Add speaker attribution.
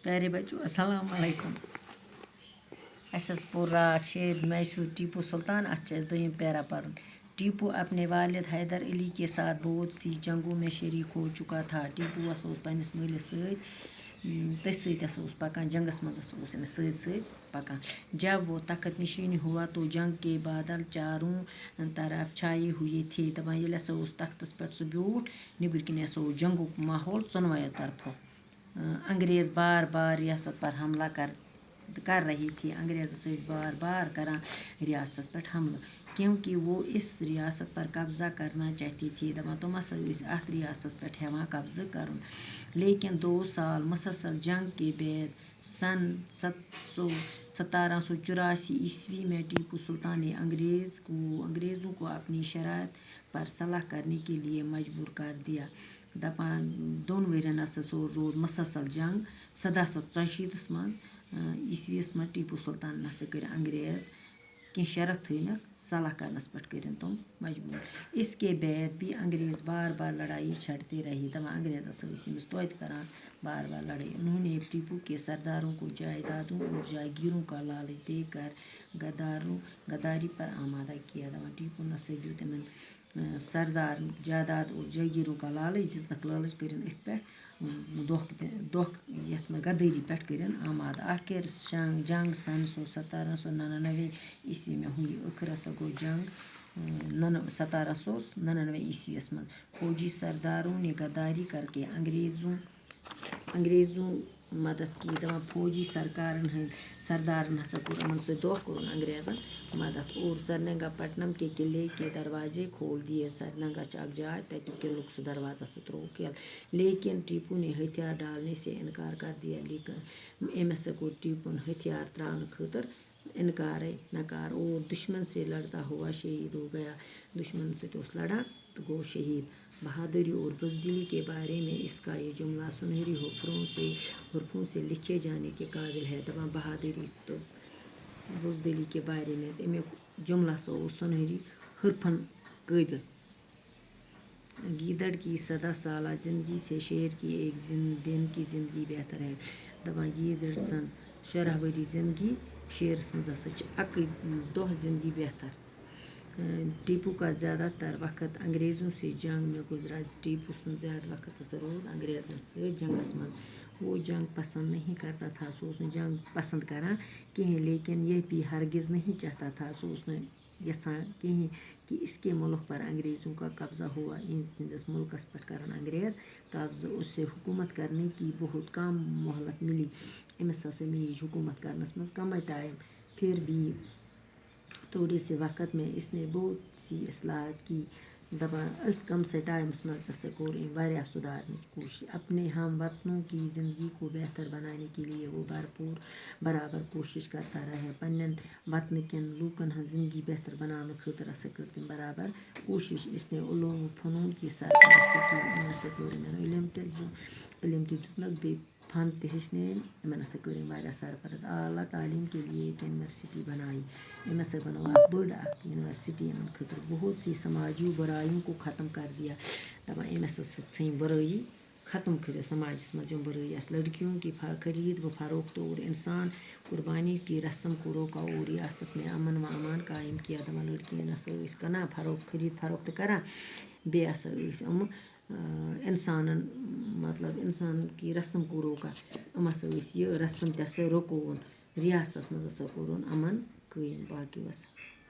Speaker 1: پیارے بچوں السلام علیکم. اس پور رات شیر میسور ٹیپو سلطان ات دویم پیرا پرن. ٹیپو اپنے والد حیدر علی کے ساتھ بہت سی جنگوں میں شریک ہو چکا تھا. ٹیپو پنس مالس ست پکان جنگس مز ست پکان. جب وہ تخت نشین ہوا تو جنگ کے بادل چاروں طرف چھائے ہوئے تھے. دپان ییٚلہِ ہسا تختس پہ سہ بیوٹھ نبر کن ہسا جنگک ماحول ژۄنویو طرفو. انگریز بار بار ریاست پر حملہ کر رہی تھی. انگریز بار بار کران ریاست پہ حملہ کیونکہ وہ اس ریاست پر قبضہ کرنا چاہتی تھی. دپان تم ہسا ات ریاست پہ ہیوان قبضہ کرن. لیکن 2 سال مسلسل جنگ کے بعد سن 1784 میں ٹیپو سلطان نے انگریزوں کو اپنی شرائط پر صلح کرنے کے لیے مجبور کر دیا. دپان 2 ورین ہسا روٗد مسلسل جنگ. 1784 مز ٹیپو سلطان ہسا کر انگریز کی شرط تھنک صلح کرنس پہ کرن تم مجبور. اس کے بعد بھی انگریز بار بار لڑائی چھڑتے رہے. دپان انگریز ہسا امس توتہِ کران بار بار لڑائی. انہوں نے ٹیپو کے سرداروں کو جائیدادوں اور جاگیروں کا لالچ دے کر غداری پر آمادہ کیا. دپان ٹیپو نسا دیت تمن سردار جائیداد اور جاگیروں کا لالچ دزنک لالچ کرن ات پہ یت غداری پہ کرن آماد. آخر جنگ سن 1799 میں ہوئی. ٲخر ہسا گو جنگ 1799 مز. فوجی سرداروں نے غداری کر کے انگریزوں مدد کی. دپان فوجی سردارن ہسا کور امن ست کورن انگریزن مدد اور سرنگا پٹنم کے قلعے کے دروازے کھول دیے. سرنگا اک جائے تتہ قلعک سہ دروازہ سہ ترو کھل. لیکن ٹیپو نے ہتھیار ڈالنے سے انکار کر دیا. لیکن ہسا کور ٹیپون ہتھیار ترانے خاطر انکار نکار اور دشمن سے لڑتا ہوا شہید ہو گیا. دشمن ست لڑان تو گو شہید. بہادری اور بزدلی کے بارے میں اس کا یہ جملہ سنہری حروفوں سے لکھے جانے کے قابل ہے. دپان بہادری تو بزدلی کے بارے میں امیک جملہ سا سنہری حرفن قابل. گیدڑ کی 100 سالہ زندگی سے شیر کی ایک دن کی زندگی بہتر ہے. دپان گیدڑ سن 16 وری زندگی شیر سن ہسا اک دۄہ زندگی بہتر. ٹیپو کا زیادہ تر وقت انگریزوں سے جنگ میں گزرا. ٹیپو سن زیادہ وقت ہسا رود انگریزن ست جنگس مز. وہ جنگ پسند نہیں کرتا تھا. سہ جنگ پسند کران کہیں لیکن یہ بھی ہرگز نہیں چاہتا تھا. سہ یژھان کہیں کہ اس کے ملک پر انگریزوں کا قبضہ ہوا. سندس ملکس پہ کرن انگریز قبضہ. اس سے حکومت کرنے کی بہت کم مہلت ملی. امس ہسا میج حکومت کرنس مز کم ٹائم. پھر بھی تھوڑے سے وقت میں اس نے بہت سی اصلاحات کی. دپان ات کم سے ٹائمس مز ہسا کور واریاہ سدھارنے کی کوشش. اپنے ہم وطنوں کی زندگی کو بہتر بنانے کے لیے وہ برابر کوشش کرتا رہا. پنن وطن کن لوکن ہن زندگی بہتر بنانے خاطر ہسا کر تم برابر کوشش. اس نے علوم و فنون کی سرپرستی کی. ہسا کور علم تہ دتنک بی فن تہ ہیچھنٲوِن. یمن ہسا کر واریاہ سرپرست. اعلیٰ تعلیم کے لیے ایک یونیورسٹی بنائی. ام ہسا بنو اک بڑ اک یونیورسٹی یمن خاطر. بہت سی سماجی برائیوں کو ختم کر دیا. دپان ام ہسا ژھٕنۍ برٲیی ختم کر سماجس مز یم برٲیی آس. لڑکیوں کی خرید و فروخت اور انسان قربانی کی رسم کو روکا اور ریاست میں امن و امان قائم کیا. دپان لڑکین ہسا کٕنان خرید فروخت کران. بیٚیہِ ہسا انسان کی رسم کو روکا. ہسا یہ رسم تہ ہسا رُکووُن. ریاستس مز ہسا کورُن امن قٲیِم. باقی وسلام.